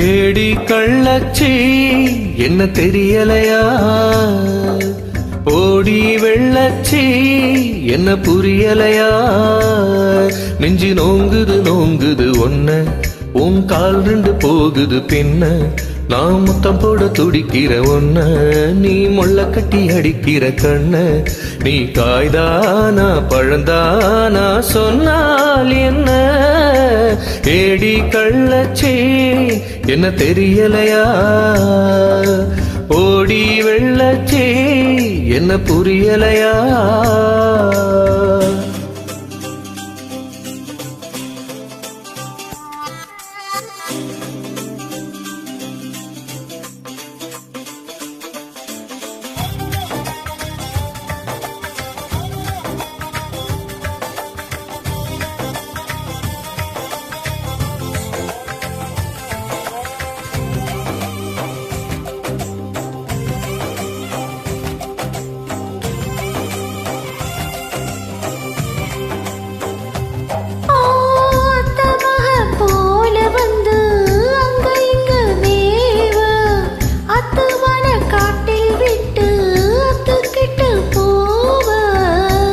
ஏடி கள்ளச்சி என்ன தெரியலையா, ஓடி வெள்ளச்சி என்ன புரியலையா, நெஞ்சு நோங்குது நோங்குது ஒன்ன, உன் கால் ரெண்டு போகுது பின்ன, நான் முத்தம் போட துடிக்கிற ஒன்ன, நீ முள்ள கட்டி அடிக்கிற கண்ண, நீ காய்தானா பழந்தானா சொன்னால் என்ன, ஏடி கள்ளச்சி என்ன தெரியலையா, ஓடி வெள்ளச்சி என்ன புரியலையா.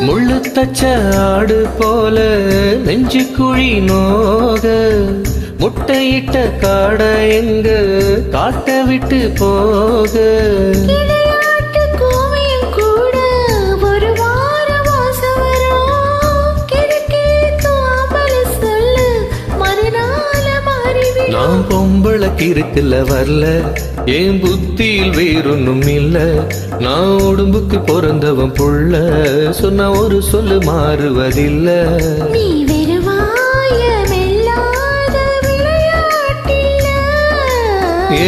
முள்ளுத்தச்ச ஆடு போல நெஞ்சு குழி நோக, முட்டையிட்ட காட எங்க காட்ட விட்டு போக, நான் பொம்பளைக்கு இருக்குல்ல வரல, என் புத்தியில் வேறொன்னும் இல்ல, நான் உடம்புக்கு பிறந்தவன் புள்ள, சொன்ன ஒரு சொல்லு மாறுவதில்ல. நீ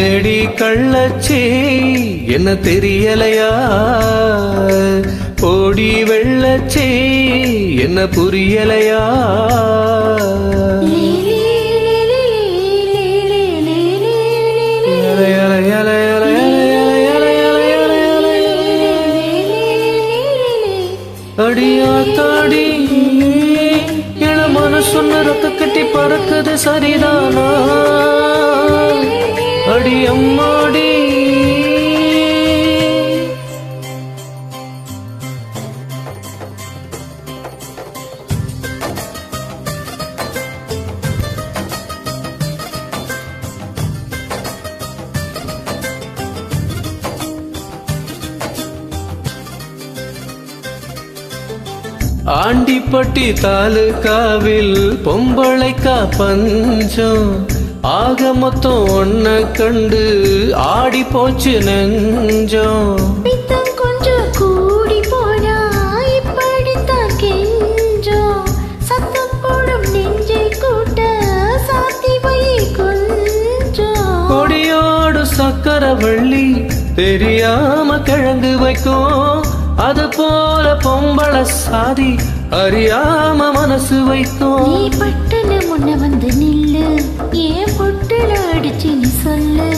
ஏடி கள்ளச்சி என்ன தெரியலையா, ஓடி வெள்ளச்சி என்ன புரியலையா. அடியா தாடி என மனசொன்ன ரத்த கட்டி பறக்குது சரிதானா, அடி அம்மாடி. ஆண்டிப்பட்டி தாலுகாவில் பொம்பளைக்கா பஞ்சம், ஆக மொத்தம் ஒன்ன கண்டு ஆடி போச்சு நெஞ்சம். கொஞ்சம் கூடி போனா இப்படித்தான் கெஞ்சம், சத்தம் போடும் நெஞ்சை கூட்ட சாத்தி வை கொஞ்சம். கொடியோடு சக்கரவள்ளி தெரியாம கிழங்கு வைக்கும், அது போல பொம்பள சாதி அறியாம மனசு வைக்கும். நீ பட்டுன்னு முன்ன வந்து நில்லு, ஏன் பொட்டுல அடிச்சு நீ சொல்லு,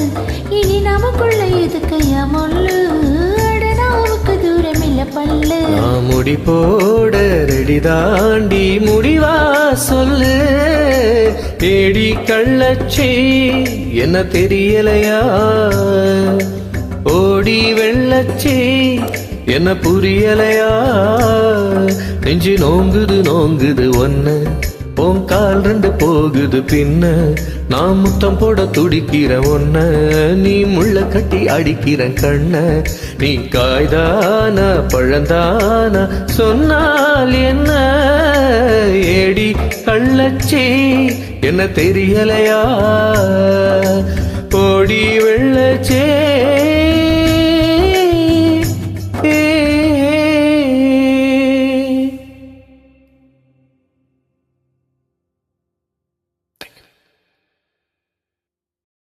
இனி நமக்குள்ள எதுக்கையா முள்ளு, அடனாவுக்கு தூரம் இல்ல பல்லு. நான் முடி போட ரெடி தாண்டி முடிவா சொல்லு, ஏடி கள்ளச்சி என்ன தெரியலையா, ஓடி வெள்ளச்சி என்ன புரியலையா, நெஞ்சு நோங்குது நோங்குது ஒன்ன, உன் கால் ரெண்டு போகுது பின்ன, நான் முத்தம் போட துடிக்கிற ஒன்ன, நீ முள்ள கட்டி அடிக்கிற கண்ண, நீ காய்தானா பழந்தானா சொன்னால் என்ன, ஏடி கள்ளச்சி என்ன தெரியலையா, ஓடி வெள்ளச்சே